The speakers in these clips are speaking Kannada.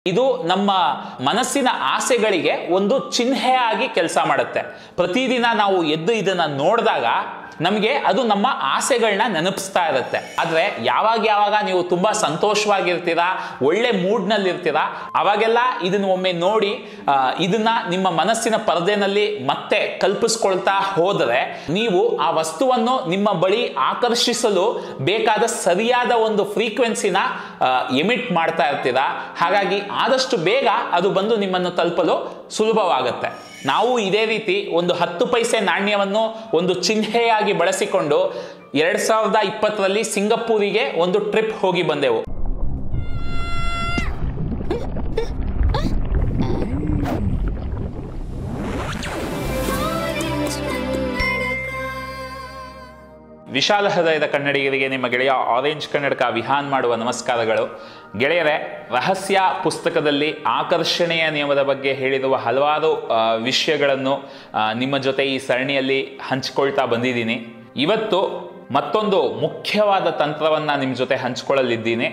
ಇದು ನಮ್ಮ ಮನಸ್ಸಿನ ಆಸೆಗಳಿಗೆ ಒಂದು ಚಿಹ್ನೆಯಾಗಿ ಕೆಲಸ ಮಾಡುತ್ತೆ. ಪ್ರತಿದಿನ ನಾವು ಎದ್ದು ಇದನ್ನ ನೋಡಿದಾಗ ನಮಗೆ ಅದು ನಮ್ಮ ಆಸೆಗಳನ್ನ ನೆನಪಿಸ್ತಾ ಇರುತ್ತೆ. ಆದ್ರೆ ಯಾವಾಗ ನೀವು ತುಂಬಾ ಸಂತೋಷವಾಗಿರ್ತೀರಾ, ಒಳ್ಳೆ ಮೂಡ್ನಲ್ಲಿ ಇರ್ತೀರಾ, ಅವಾಗೆಲ್ಲ ಇದನ್ನ ಒಮ್ಮೆ ನೋಡಿ ಇದನ್ನ ನಿಮ್ಮ ಮನಸ್ಸಿನ ಪರದೆನಲ್ಲಿ ಮತ್ತೆ ಕಲ್ಪಿಸ್ಕೊಳ್ತಾ ಹೋದರೆ ನೀವು ಆ ವಸ್ತುವನ್ನು ನಿಮ್ಮ ಬಳಿ ಆಕರ್ಷಿಸಲು ಬೇಕಾದ ಸರಿಯಾದ ಒಂದು ಫ್ರೀಕ್ವೆನ್ಸಿನ ಎಮಿಟ್ ಮಾಡ್ತಾ ಇರ್ತೀರಾ. ಹಾಗಾಗಿ ಆದಷ್ಟು ಬೇಗ ಅದು ಬಂದು ನಿಮ್ಮನ್ನು ತಲುಪಲು ಸುಲಭವಾಗುತ್ತೆ. ನಾವು ಇದೇ ರೀತಿ ಒಂದು 10 ಪೈಸೆ ನಾಣ್ಯವನ್ನು ಒಂದು ಚಿಹ್ನೆಯಾಗಿ ಬಳಸಿಕೊಂಡು 2020ರಲ್ಲಿ ಸಿಂಗಪೂರಿಗೆ ಒಂದು ಟ್ರಿಪ್ ಹೋಗಿ ಬಂದೆವು. ವಿಶಾಲ ಹೃದಯದ ಕನ್ನಡಿಗರಿಗೆ ನಿಮ್ಮ ಗೆಳೆಯ ಆರೆಂಜ್ ಕನ್ನಡಕ ವಿಹಾನ್ ಮಾಡುವ ನಮಸ್ಕಾರಗಳು. ಗೆಳೆಯರೇ, ರಹಸ್ಯ ಪುಸ್ತಕದಲ್ಲಿ ಆಕರ್ಷಣೆಯ ನಿಯಮದ ಬಗ್ಗೆ ಹೇಳಿರುವ ಹಲವಾರು ವಿಷಯಗಳನ್ನು ನಿಮ್ಮ ಜೊತೆ ಈ ಸರಣಿಯಲ್ಲಿ ಹಂಚಿಕೊಳ್ತಾ ಬಂದಿದ್ದೀನಿ. ಇವತ್ತು ಮತ್ತೊಂದು ಮುಖ್ಯವಾದ ತಂತ್ರವನ್ನು ನಿಮ್ಮ ಜೊತೆ ಹಂಚಿಕೊಳ್ಳಲಿದ್ದೀನಿ.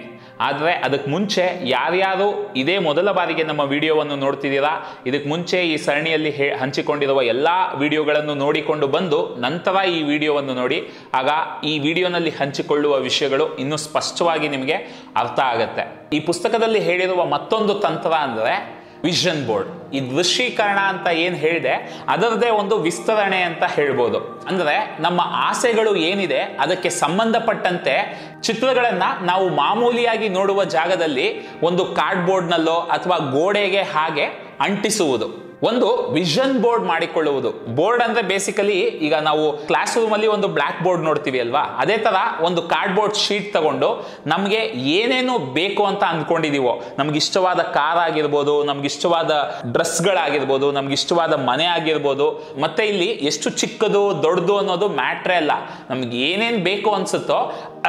ಆದರೆ ಅದಕ್ಕೆ ಮುಂಚೆ ಯಾರ್ಯಾರು ಇದೇ ಮೊದಲ ಬಾರಿಗೆ ನಮ್ಮ ವಿಡಿಯೋವನ್ನು ನೋಡ್ತಿದ್ದೀರಾ, ಇದಕ್ಕೆ ಮುಂಚೆ ಈ ಸರಣಿಯಲ್ಲಿ ಹಂಚಿಕೊಂಡಿರುವ ಎಲ್ಲ ವಿಡಿಯೋಗಳನ್ನು ನೋಡಿಕೊಂಡು ಬಂದು ನಂತರ ಈ ವಿಡಿಯೋವನ್ನು ನೋಡಿ. ಆಗ ಈ ವಿಡಿಯೋನಲ್ಲಿ ಹಂಚಿಕೊಳ್ಳುವ ವಿಷಯಗಳು ಇನ್ನೂ ಸ್ಪಷ್ಟವಾಗಿ ನಿಮಗೆ ಅರ್ಥ ಆಗುತ್ತೆ. ಈ ಪುಸ್ತಕದಲ್ಲಿ ಹೇಳಿರುವ ಮತ್ತೊಂದು ತಂತ್ರ ಅಂದರೆ ವಿಷನ್ ಬೋರ್ಡ್. ಈ ದೃಶ್ಯೀಕರಣ ಅಂತ ಏನು ಹೇಳಿದೆ ಅದರದೇ ಒಂದು ವಿಸ್ತರಣೆ ಅಂತ ಹೇಳ್ಬೋದು. ಅಂದರೆ ನಮ್ಮ ಆಸೆಗಳು ಏನಿದೆ ಅದಕ್ಕೆ ಸಂಬಂಧಪಟ್ಟಂತೆ ಚಿತ್ರಗಳನ್ನು ನಾವು ಮಾಮೂಲಿಯಾಗಿ ನೋಡುವ ಜಾಗದಲ್ಲಿ ಒಂದು ಕಾರ್ಡ್ಬೋರ್ಡ್ನಲ್ಲೋ ಅಥವಾ ಗೋಡೆಗೆ ಹಾಗೆ ಅಂಟಿಸುವುದು, ಒಂದು ವಿಷನ್ ಬೋರ್ಡ್ ಮಾಡಿಕೊಳ್ಳುವುದು. ಬೋರ್ಡ್ ಅಂದ್ರೆ ಬೇಸಿಕಲಿ ಈಗ ನಾವು ಕ್ಲಾಸ್ ರೂಮ್ ಅಲ್ಲಿ ಒಂದು ಬ್ಲಾಕ್ ಬೋರ್ಡ್ ನೋಡ್ತೀವಿ ಅಲ್ವಾ, ಅದೇ ತರ ಒಂದು ಕಾರ್ಡ್ಬೋರ್ಡ್ ಶೀಟ್ ತಗೊಂಡು ನಮಗೆ ಏನೇನು ಬೇಕು ಅಂತ ಅಂದ್ಕೊಂಡಿದೀವೋ, ನಮ್ಗೆ ಇಷ್ಟವಾದ ಕಾರ್ ಆಗಿರ್ಬೋದು, ನಮ್ಗೆ ಇಷ್ಟವಾದ ಡ್ರೆಸ್ಗಳಾಗಿರ್ಬೋದು, ನಮ್ಗೆ ಇಷ್ಟವಾದ ಮನೆ ಆಗಿರ್ಬೋದು, ಮತ್ತೆ ಇಲ್ಲಿ ಎಷ್ಟು ಚಿಕ್ಕದು ದೊಡ್ಡದು ಅನ್ನೋದು ಮ್ಯಾಟ್ರೇ ಅಲ್ಲ. ನಮ್ಗೆ ಏನೇನು ಬೇಕು ಅನ್ಸುತ್ತೋ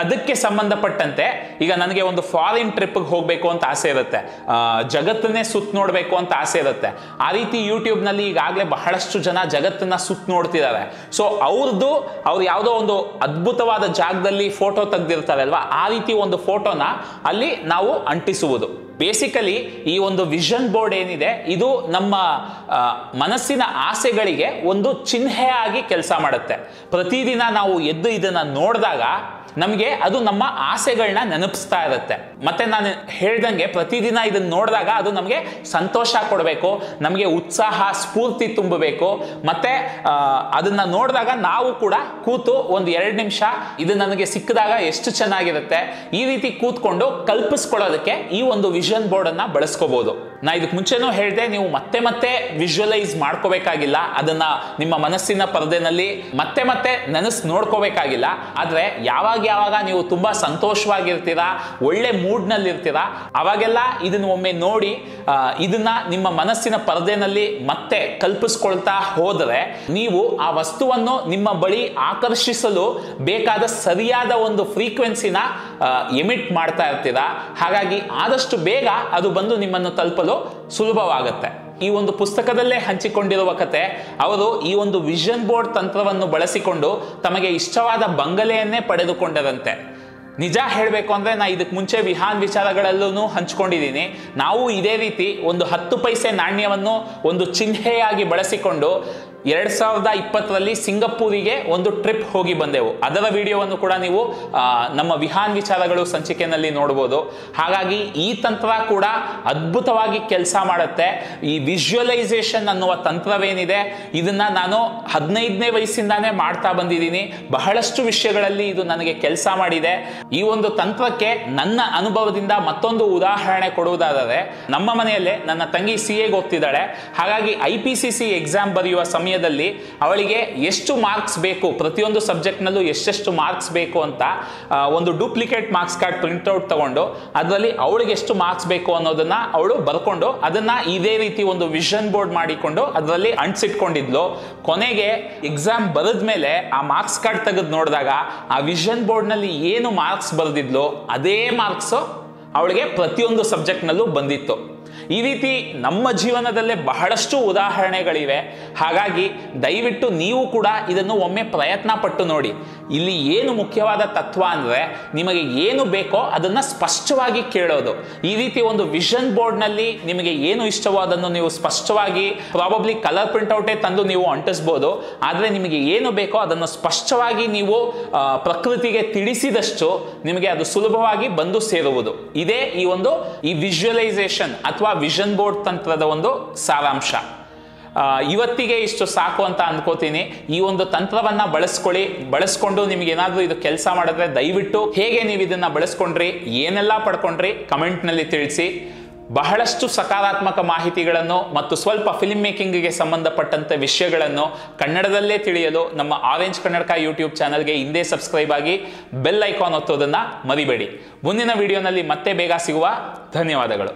ಅದಕ್ಕೆ ಸಂಬಂಧಪಟ್ಟಂತೆ, ಈಗ ನನಗೆ ಒಂದು ಫಾರಿನ್ ಟ್ರಿಪ್ಗೆ ಹೋಗ್ಬೇಕು ಅಂತ ಆಸೆ ಇರುತ್ತೆ, ಜಗತ್ತನ್ನೇ ಸುತ್ತ ನೋಡ್ಬೇಕು ಅಂತ ಆಸೆ ಇರುತ್ತೆ. ಆ ರೀತಿ ಯೂಟ್ಯೂಬ್ ನಲ್ಲಿ ಈಗಾಗಲೇ ಬಹಳಷ್ಟು ಜನ ಜಗತ್ತನ್ನ ಸುತ್ತ ನೋಡ್ತಿದ್ದಾರೆ. ಸೊ ಅವ್ರು ಯಾವುದೋ ಒಂದು ಅದ್ಭುತವಾದ ಜಾಗದಲ್ಲಿ ಫೋಟೋ ತೆಗೆದಿರ್ತಾರೆ ಅಲ್ವಾ, ಆ ರೀತಿ ಒಂದು ಫೋಟೋನ ಅಲ್ಲಿ ನಾವು ಅಂಟಿಸುವುದು. ಬೇಸಿಕಲಿ ಈ ಒಂದು ವಿಷನ್ ಬೋರ್ಡ್ ಏನಿದೆ ಇದು ನಮ್ಮ ಮನಸ್ಸಿನ ಆಸೆಗಳಿಗೆ ಒಂದು ಚಿಹ್ನೆಯಾಗಿ ಕೆಲಸ ಮಾಡುತ್ತೆ. ಪ್ರತಿದಿನ ನಾವು ಎದ್ದು ಇದನ್ನ ನೋಡಿದಾಗ ನಮಗೆ ಅದು ನಮ್ಮ ಆಸೆಗಳನ್ನ ನೆನಪಿಸ್ತಾ ಇರುತ್ತೆ. ಮತ್ತೆ ನಾನು ಹೇಳ್ದಂಗೆ ಪ್ರತಿದಿನ ಇದನ್ನ ನೋಡಿದಾಗ ಅದು ನಮಗೆ ಸಂತೋಷ ಕೊಡಬೇಕು, ನಮಗೆ ಉತ್ಸಾಹ ಸ್ಫೂರ್ತಿ ತುಂಬಬೇಕು. ಮತ್ತೆ ಅದನ್ನ ನೋಡಿದಾಗ ನಾವು ಕೂಡ ಕೂತು ಒಂದು 2 ನಿಮಿಷ ಇದು ನನಗೆ ಸಿಕ್ಕಿದಾಗ ಎಷ್ಟು ಚೆನ್ನಾಗಿರುತ್ತೆ, ಈ ರೀತಿ ಕೂತ್ಕೊಂಡು ಕಲ್ಪಿಸ್ಕೊಳ್ಳೋದಕ್ಕೆ ಈ ಒಂದು ವಿಷನ್ ಬೋರ್ಡ್ ಅನ್ನ ಬಳಸ್ಕೋಬಹುದು. ನಾ ಇದಕ್ಕೆ ಮುಂಚೆನೂ ಹೇಳಿದೆ, ನೀವು ಮತ್ತೆ ವಿಜುವಲೈಸ್ ಮಾಡ್ಕೋಬೇಕಾಗಿಲ್ಲ, ಅದನ್ನ ನಿಮ್ಮ ಮನಸ್ಸಿನ ಪರದೆನಲ್ಲಿ ಮತ್ತೆ ನೆನಸು ನೋಡ್ಕೋಬೇಕಾಗಿಲ್ಲ. ಆದ್ರೆ ಯಾವಾಗ ನೀವು ತುಂಬಾ ಸಂತೋಷವಾಗಿರ್ತೀರಾ, ಒಳ್ಳೆ ಮೂಡ್ನಲ್ಲಿ ಇರ್ತೀರಾ, ಅವಾಗೆಲ್ಲ ಇದನ್ನ ಒಮ್ಮೆ ನೋಡಿ ಇದನ್ನ ನಿಮ್ಮ ಮನಸ್ಸಿನ ಪರದೆನಲ್ಲಿ ಮತ್ತೆ ಕಲ್ಪಿಸ್ಕೊಳ್ತಾ ಹೋದರೆ ನೀವು ಆ ವಸ್ತುವನ್ನು ನಿಮ್ಮ ಬಳಿ ಆಕರ್ಷಿಸಲು ಬೇಕಾದ ಸರಿಯಾದ ಒಂದು ಫ್ರೀಕ್ವೆನ್ಸಿನ ಎಮಿಟ್ ಮಾಡ್ತಾ ಇರ್ತೀರಾ. ಹಾಗಾಗಿ ಆದಷ್ಟು ಬೇಗ ಅದು ಬಂದು ನಿಮ್ಮನ್ನು ತಲುಪಲು ಸುಲಭವಾಗುತ್ತೆ. ಈ ಒಂದು ಪುಸ್ತಕದಲ್ಲೇ ಹಂಚಿಕೊಂಡಿರುವ ಕತೆ, ಅವರು ಈ ಒಂದು ವಿಷನ್ ಬೋರ್ಡ್ ತಂತ್ರವನ್ನು ಬಳಸಿಕೊಂಡು ತಮಗೆ ಇಷ್ಟವಾದ ಬಂಗಲೆಯನ್ನೇ ಪಡೆದುಕೊಂಡರಂತೆ. ನಿಜ ಹೇಳಬೇಕು ಅಂದರೆ ನಾ ಇದಕ್ಕೆ ಮುಂಚೆ ವಿಹಾನ್ ವಿಚಾರಗಳಲ್ಲೂ ಹಂಚ್ಕೊಂಡಿದ್ದೀನಿ. ನಾವು ಇದೇ ರೀತಿ ಒಂದು 10 ಪೈಸೆ ನಾಣ್ಯವನ್ನು ಒಂದು ಚಿಹ್ನೆಯಾಗಿ ಬಳಸಿಕೊಂಡು 2020ರಲ್ಲಿ ಸಿಂಗಪೂರಿಗೆ ಒಂದು ಟ್ರಿಪ್ ಹೋಗಿ ಬಂದೆವು. ಅದರ ವಿಡಿಯೋವನ್ನು ಕೂಡ ನೀವು ನಮ್ಮ ವಿಹಾನ್ ವಿಚಾರಗಳು ಸಂಚಿಕೆಯಲ್ಲಿ ನೋಡ್ಬೋದು. ಹಾಗಾಗಿ ಈ ತಂತ್ರ ಕೂಡ ಅದ್ಭುತವಾಗಿ ಕೆಲಸ ಮಾಡುತ್ತೆ. ಈ ವಿಜುವಲೈಸೇಷನ್ ಅನ್ನುವ ತಂತ್ರವೇನಿದೆ ಇದನ್ನ ನಾನು 15ನೇ ವಯಸ್ಸಿಂದಾನೇ ಮಾಡ್ತಾ ಬಂದಿದ್ದೀನಿ. ಬಹಳಷ್ಟು ವಿಷಯಗಳಲ್ಲಿ ಇದು ನನಗೆ ಕೆಲಸ ಮಾಡಿದೆ. ಈ ಒಂದು ತಂತ್ರಕ್ಕೆ ನನ್ನ ಅನುಭವದಿಂದ ಮತ್ತೊಂದು ಉದಾಹರಣೆ ಕೊಡುವುದಾದರೆ, ನಮ್ಮ ಮನೆಯಲ್ಲೇ ನನ್ನ ತಂಗಿ CA ಓದ್ತಿದ್ದಾಳೆ. ಹಾಗಾಗಿ IPCC ಎಕ್ಸಾಮ್ ಬರೆಯುವ ಸಮಯದಲ್ಲಿ ಅವಳಿಗೆ ಎಷ್ಟು ಮಾರ್ಕ್ಸ್ ಬೇಕು, ಪ್ರತಿಯೊಂದು ಸಬ್ಜೆಕ್ಟ್ ನಲ್ಲೂ ಎಷ್ಟೆಷ್ಟು ಮಾರ್ಕ್ಸ್ ಬೇಕು ಅಂತ ಒಂದು ಡೂಪ್ಲಿಕೇಟ್ ಮಾರ್ಕ್ಸ್ ಕಾರ್ಡ್ ಪ್ರಿಂಟ್ಔಟ್ ತಗೊಂಡು ಅದರಲ್ಲಿ ಅವಳಿಗೆ ಎಷ್ಟು ಮಾರ್ಕ್ಸ್ ಬೇಕು ಅನ್ನೋದನ್ನ ಅವಳು ಬರ್ಕೊಂಡು ಅದನ್ನ ಇದೇ ರೀತಿ ಒಂದು ವಿಷನ್ ಬೋರ್ಡ್ ಮಾಡಿಕೊಂಡು ಅದರಲ್ಲಿ ಅಂಟಿಸಿಟ್ಕೊಂಡಿದ್ಲು. ಕೊನೆಗೆ ಎಕ್ಸಾಮ್ ಬರೆದ ಮೇಲೆ ಆ ಮಾರ್ಕ್ಸ್ ಕಾರ್ಡ್ ತೆಗೆದು ನೋಡಿದಾಗ ಆ ವಿಷನ್ ಬೋರ್ಡ್ ನಲ್ಲಿ ಏನು ಮಾರ್ಕ್ಸ್ ಬರೆದಿದ್ಲು ಅದೇ ಮಾರ್ಕ್ಸ್ ಅವಳಿಗೆ ಪ್ರತಿಯೊಂದು ಸಬ್ಜೆಕ್ಟ್ ನಲ್ಲೂ ಬಂದಿತ್ತು. ಈ ರೀತಿ ನಮ್ಮ ಜೀವನದಲ್ಲೇ ಬಹಳಷ್ಟು ಉದಾಹರಣೆಗಳಿವೆ. ಹಾಗಾಗಿ ದಯವಿಟ್ಟು ನೀವು ಕೂಡ ಇದನ್ನು ಒಮ್ಮೆ ಪ್ರಯತ್ನ ಪಟ್ಟು ನೋಡಿ. ಇಲ್ಲಿ ಏನು ಮುಖ್ಯವಾದ ತತ್ವ ಅಂದರೆ ನಿಮಗೆ ಏನು ಬೇಕೋ ಅದನ್ನು ಸ್ಪಷ್ಟವಾಗಿ ಕೇಳೋದು. ಈ ರೀತಿ ಒಂದು ವಿಷನ್ ಬೋರ್ಡ್ನಲ್ಲಿ ನಿಮಗೆ ಏನು ಇಷ್ಟವೋ ಅದನ್ನು ನೀವು ಸ್ಪಷ್ಟವಾಗಿ ಪ್ರಾಬಬ್ಲಿ ಕಲರ್ ಪ್ರಿಂಟ್ಔಟೇ ತಂದು ನೀವು ಅಂಟಿಸ್ಬೋದು. ಆದರೆ ನಿಮಗೆ ಏನು ಬೇಕೋ ಅದನ್ನು ಸ್ಪಷ್ಟವಾಗಿ ನೀವು ಪ್ರಕೃತಿಗೆ ತಿಳಿಸಿದಷ್ಟು ನಿಮಗೆ ಅದು ಸುಲಭವಾಗಿ ಬಂದು ಸೇರುವುದು. ಇದೇ ಈ ವಿಜುವಲೈಸೇಷನ್ ಅಥವಾ ವಿಷನ್ ಬೋರ್ಡ್ ತಂತ್ರದ ಒಂದು ಸಾರಾಂಶ. ಇವತ್ತಿಗೆ ಇಷ್ಟು ಸಾಕು ಅಂತ ಅನ್ಕೋತೀನಿ. ಈ ಒಂದು ತಂತ್ರವನ್ನ ಬಳಸ್ಕೊಂಡು ನಿಮ್ಗೆ ಏನಾದ್ರೂ ಇದು ಕೆಲಸ ಮಾಡಿದ್ರೆ ದಯವಿಟ್ಟು ಹೇಗೆ ನೀವು ಇದನ್ನ ಬಳಸ್ಕೊಂಡ್ರಿ, ಏನೆಲ್ಲ ಪಡ್ಕೊಂಡ್ರಿ ಕಮೆಂಟ್ ನಲ್ಲಿ ತಿಳಿಸಿ. ಬಹಳಷ್ಟು ಸಕಾರಾತ್ಮಕ ಮಾಹಿತಿಗಳನ್ನು ಮತ್ತು ಸ್ವಲ್ಪ ಫಿಲ್ಮ್ ಮೇಕಿಂಗ್ಗೆ ಸಂಬಂಧಪಟ್ಟಂತೆ ವಿಷಯಗಳನ್ನು ಕನ್ನಡದಲ್ಲೇ ತಿಳಿಯಲು ನಮ್ಮ ಆರೆಂಜ್ ಕನ್ನಡಕ ಯೂಟ್ಯೂಬ್ ಚಾನಲ್ಗೆ ಹಿಂದೆ ಸಬ್ಸ್ಕ್ರೈಬ್ ಆಗಿ ಬೆಲ್ ಐಕಾನ್ ಒತ್ತೋದನ್ನ ಮರಿಬೇಡಿ. ಮುಂದಿನ ವಿಡಿಯೋನಲ್ಲಿ ಮತ್ತೆ ಬೇಗ ಸಿಗುವ. ಧನ್ಯವಾದಗಳು.